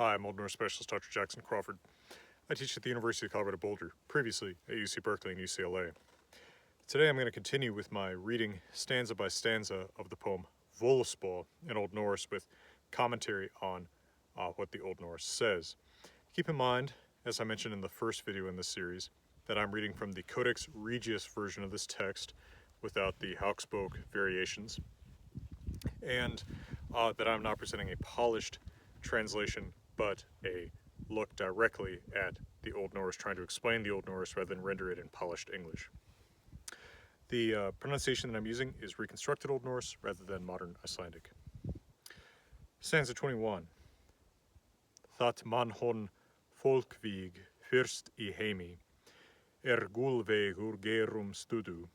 Hi, I'm Old Norse specialist Dr. Jackson Crawford. I teach at the University of Colorado Boulder, previously at UC Berkeley and UCLA. Today I'm going to continue with my reading stanza by stanza of the poem Våluspá in Old Norse with commentary on what the Old Norse says. Keep in mind, as I mentioned in the first video in this series, that I'm reading from the Codex Regius version of this text without the Hauksbók variations, and that I'm not presenting a polished translation but a look directly at the Old Norse, trying to explain the Old Norse rather than render it in polished English. The pronunciation that I'm using is reconstructed Old Norse rather than modern Icelandic. Stanza 21. That man hon folkvíg fyrst í heimi, gulvegur gerum studu,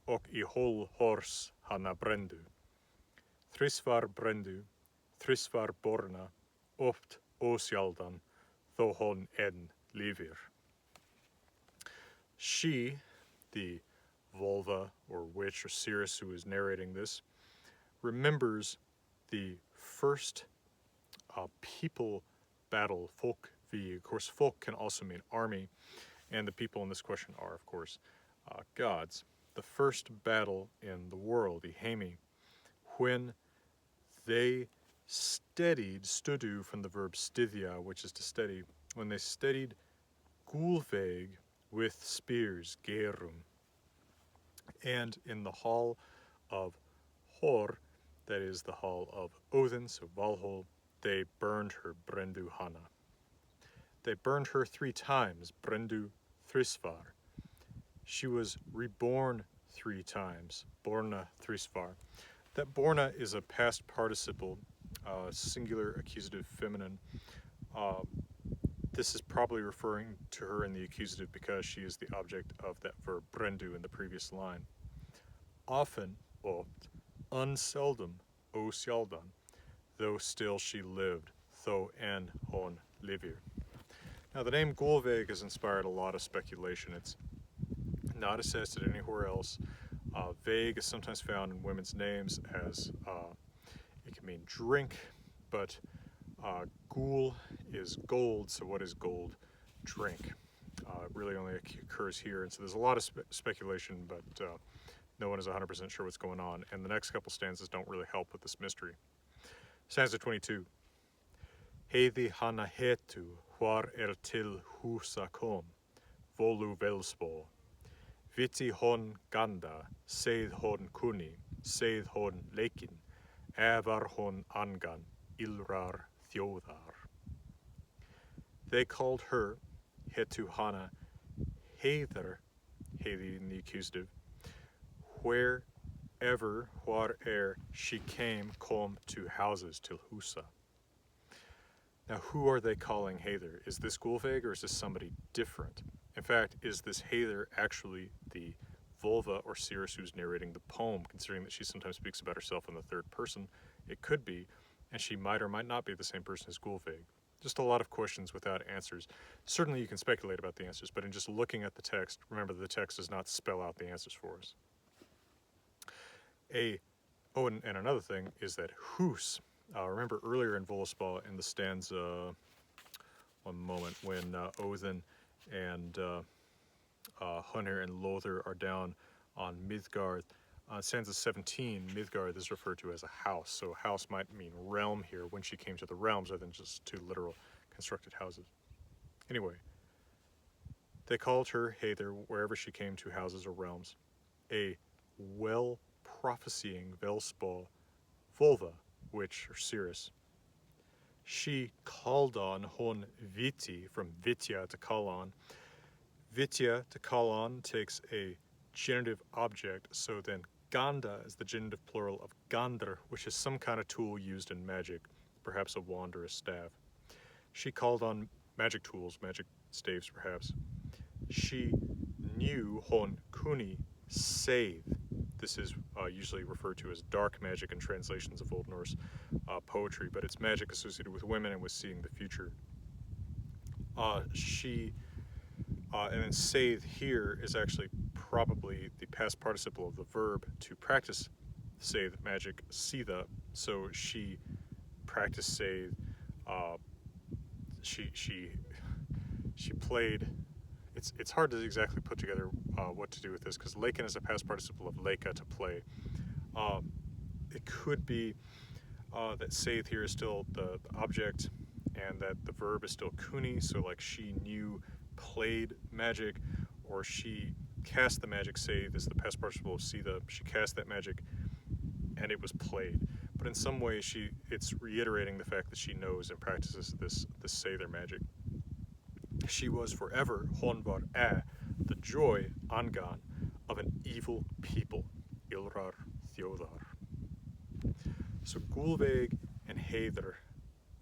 og í hol hors hana brendu. Þrisvar brendu, þrisvar borna, oft ósjaldan, þó hon enn lifir. She, the vulva or witch or seeress who is narrating this, remembers the first people battle, folkvíg. Of course, folk can also mean army, and the people in this question are, of course, gods. The first battle in the world, the Heiði, when they steadied, studu from the verb styðja, which is to steady, when they steadied gulveig with spears, gerum. And in the hall of Thor, that is the hall of Odin, so Valhall, they burned her, brendu hana. They burned her 3 times, brendu þrisvar. She was reborn 3 times, borna þrisvar. That borna is a past participle, singular accusative feminine. This is probably referring to her in the accusative because she is the object of that verb brendu in the previous line. Often, oft, unseldom, ósjaldan, though still she lived, though enn hon lifir. Now the name Gulveig has inspired a lot of speculation. It's not attested anywhere else. Vague is sometimes found in women's names as it can mean drink, but gul is gold, so what is gold? Drink. It really only occurs here, and so there's a lot of speculation, but no one is 100% sure what's going on, and the next couple stanzas don't really help with this mystery. Stanza 22. Heiði hana hetu, hvar til húsa kom, Våluspá. Viti hon ganda, seið hon kunni, seið hon leikin, var hon angan, illrar þjóðar. They called her, hetu hana, Heiðr, Heiði in the accusative, wherever she came, kom to houses, till husa. Now who are they calling Heiðr? Is this Gulveig or is this somebody different? In fact, is this Heiðr actually the vulva or seeress who's narrating the poem, considering that she sometimes speaks about herself in the third person? It could be, and she might or might not be the same person as Gulveig. Just a lot of questions without answers. Certainly you can speculate about the answers, but in just looking at the text, remember that the text does not spell out the answers for us. And another thing is that hús. Remember earlier in Våluspá in the stanza, one moment, when Odin and Hunir and Lothar are down on Midgard. Stanza 17, Midgard is referred to as a house, so house might mean realm here when she came to the realms rather than just 2 literal constructed houses. Anyway, they called her Heiðr wherever she came to houses or realms. A well-prophesying Våluspá vulva, witch or seeress. She called on hon viti, from vitya to call on. Vitya to call on takes a genitive object, so then ganda is the genitive plural of gandr, which is some kind of tool used in magic, perhaps a wand or a staff. She called on magic tools, magic staves perhaps. She knew hon kuni save. This is usually referred to as dark magic in translations of Old Norse poetry, but it's magic associated with women and with seeing the future. And then save here is actually probably the past participle of the verb to practice save magic, sitha. So she practiced save she played. It's hard to exactly put together what to do with this, because leikin is a past participle of leika, to play. It could be that Seith here is still the object, and that the verb is still kuni, so like she knew, played magic, or she cast the magic. Seith is the past participle of sida. She cast that magic, and it was played. But in some way, it's reiterating the fact that she knows and practices this Seither magic. She was forever honvar the joy angan of an evil people, ilrar þjóðar. So Gulveig and Heiðr,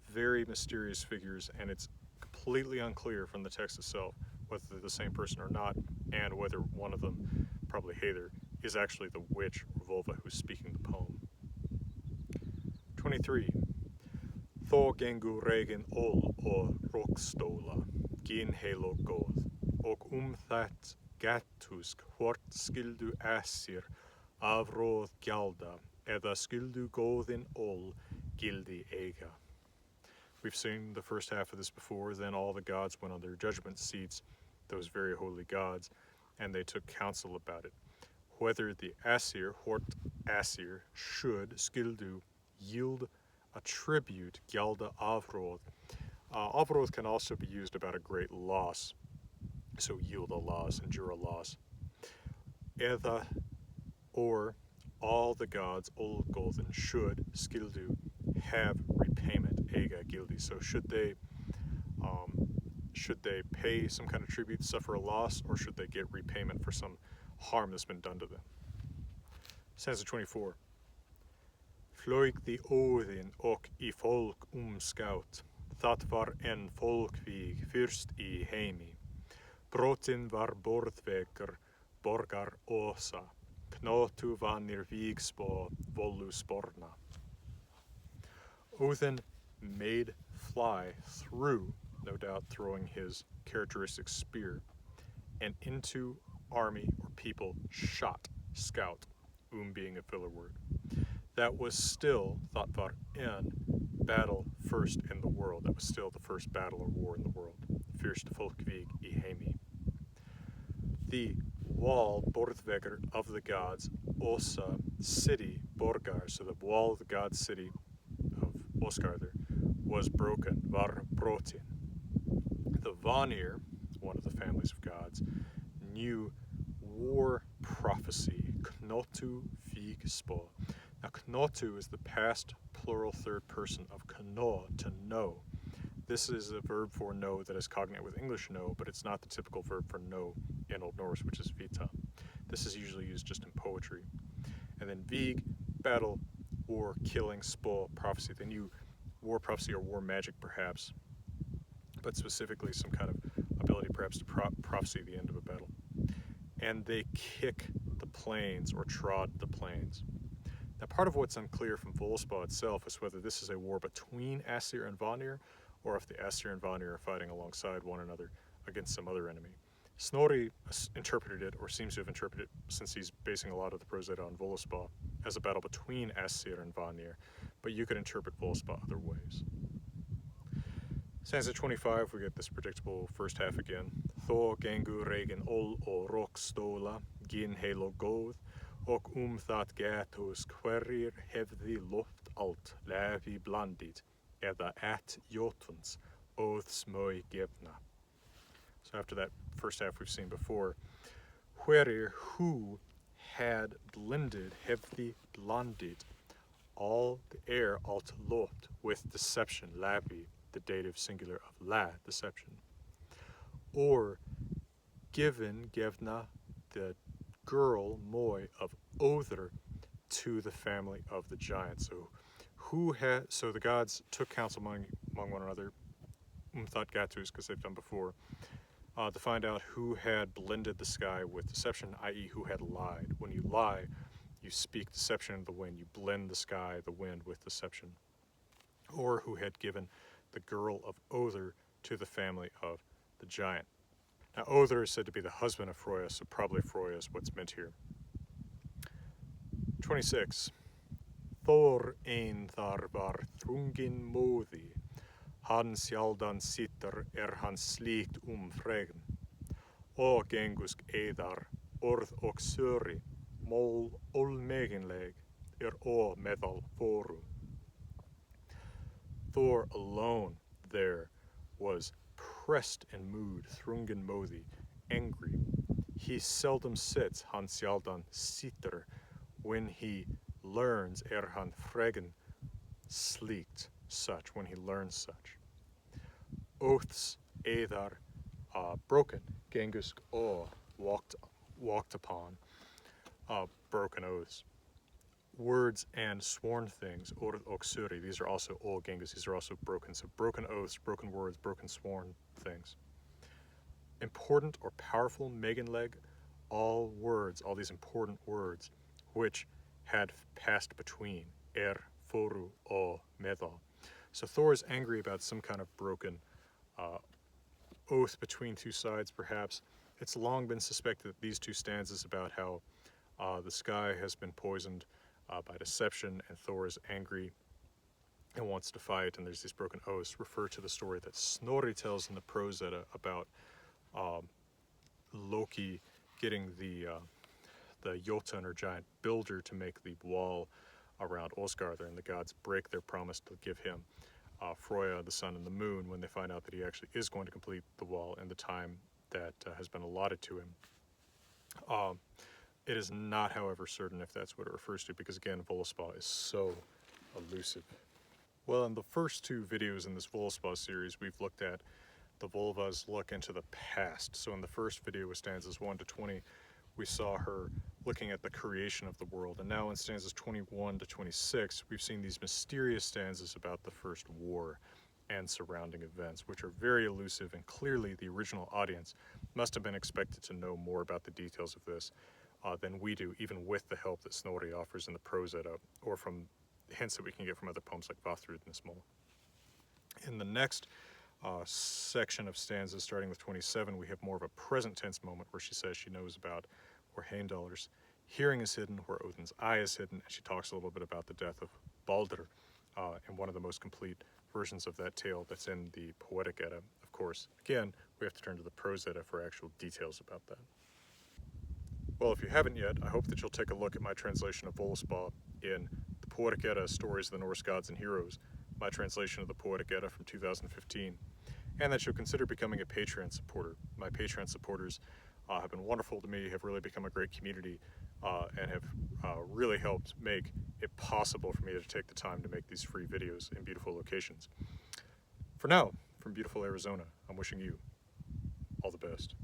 very mysterious figures, and it's completely unclear from the text itself whether they're the same person or not, and whether one of them, probably Heiðr, is actually the witch or Volva who's speaking the poem. 23. Thor gengu regin ol og rokstóla, gin heilo góð, og það gatusk hvort skildu Aesir afróð gjalda, eða skildu góðin ol gildi eiga. We've seen the first half of this before. Then all the gods went on their judgment seats, those very holy gods, and they took counsel about it. Whether the Aesir, hort Aesir, should, skildu, yield a tribute, gjalda afróð. Afróð can also be used about a great loss, so yield a loss, endure a loss. Eða, or all the gods, ol golden, should, skildu, have repayment, eiga gildi. So should they pay some kind of tribute, suffer a loss, or should they get repayment for some harm that's been done to them? Stanza 24. Flög the Óðinn och I folk scout, það var en folkvíg fyrst I heimi. Brotin var borðveggur borgar Åsa, Knotu-Vanir vígspá Våluspárna. Odin made fly through, no doubt throwing his characteristic spear, and into army or people shot, scout, being a filler word. That was still, thought var en, battle first in the world. That was still the first battle or war in the world. Fyrst folkvíg I heimi. The wall, borðveggur, of the gods, Åsa, city, borgar, so the wall of the god's city of Oscarður, was broken, var brotin. The Vanir, one of the families of gods, knew war prophecy, knotu vígspá. Now, knotu is the past plural third person of kno, to know. This is a verb for know that is cognate with English know, but it's not the typical verb for know in Old Norse, which is vita. This is usually used just in poetry. And then vig, battle, war, killing, spå, prophecy. They knew war prophecy or war magic, perhaps, but specifically some kind of ability perhaps to prophesy the end of a battle. And they kick the plains or trod the plains. Now, part of what's unclear from Våluspá itself is whether this is a war between Aesir and Vanir, or if the Aesir and Vanir are fighting alongside one another against some other enemy. Snorri interpreted it, or seems to have interpreted it, since he's basing a lot of the prose on Våluspá, as a battle between Aesir and Vanir, but you could interpret Våluspá other ways. Stanza 25, we get this predictable first half again. Thor gengu regin ol og rokstóla, gin heilo góð, og það gatus hverjir hefði loft alt lefi blandit, eða at jotuns óðsmöy gefna. So after that first half we've seen before, hverjir, who had blended, hefði blandit, all the air, alt loft, with deception, labi, the dative singular of la, deception. Or given, gefna, the girl, moi, of Other to the family of the giant. So the gods took counsel among one another, thought gatus, because they've done before, to find out who had blended the sky with deception, i.e. who had lied. When you lie, you speak deception in the wind. You blend the sky, the wind, with deception. Or who had given the girl of Other to the family of the giant. Now, Other is said to be the husband of Freyja, so probably Freyja is what's meant here. 26. Thor ein þar var þrungin móði, Han sjaldan sitter han slikt fregn. O gengusk eidar, orð og söri, mól olmeginleg, o meðal voru. Thor alone there was pressed in mood, thrungen moði, angry. He seldom sits, han sjaldan sitter, when he learns han fregn slíkt, such, when he learns such. Oaths eidar broken, gengusk walked upon, broken oaths. Words and sworn things, orð og söri, these are also all gengus, these are also broken. So broken oaths, broken words, broken sworn things. Important or powerful meginleg, all words, all these important words, which had passed between, foru, o, meðal. So Thor is angry about some kind of broken oath between two sides, perhaps. It's long been suspected that these two stanzas about how the sky has been poisoned by deception, and Thor is angry and wants to fight, and there's these broken oaths, refer to the story that Snorri tells in the Prose Edda about Loki getting the Jotun, or giant builder, to make the wall around Asgard, and the gods break their promise to give him Freya, the sun, and the moon, when they find out that he actually is going to complete the wall in the time that has been allotted to him. It is not, however, certain if that's what it refers to, because again, Våluspá is so elusive. Well, in the first two videos in this Våluspá series, we've looked at the Volva's look into the past. So in the first video with stanzas 1 to 20, we saw her looking at the creation of the world. And now in stanzas 21 to 26, we've seen these mysterious stanzas about the first war and surrounding events, which are very elusive, and clearly the original audience must have been expected to know more about the details of this than we do, even with the help that Snorri offers in the Prose Edda, or from hints that we can get from other poems like Vafthrud and Small. In the next section of stanzas, starting with 27, we have more of a present tense moment where she says she knows about where Heimdallr's hearing is hidden, where Odin's eye is hidden, and she talks a little bit about the death of Baldur, and one of the most complete versions of that tale that's in the Poetic Edda, of course. Again, we have to turn to the Prose Edda for actual details about that. Well, if you haven't yet, I hope that you'll take a look at my translation of Våluspá in the Poetic Edda, Stories of the Norse Gods and Heroes, my translation of the Poetic Edda from 2015, and that you'll consider becoming a Patreon supporter. My Patreon supporters have been wonderful to me, have really become a great community, and have really helped make it possible for me to take the time to make these free videos in beautiful locations. For now, from beautiful Arizona, I'm wishing you all the best.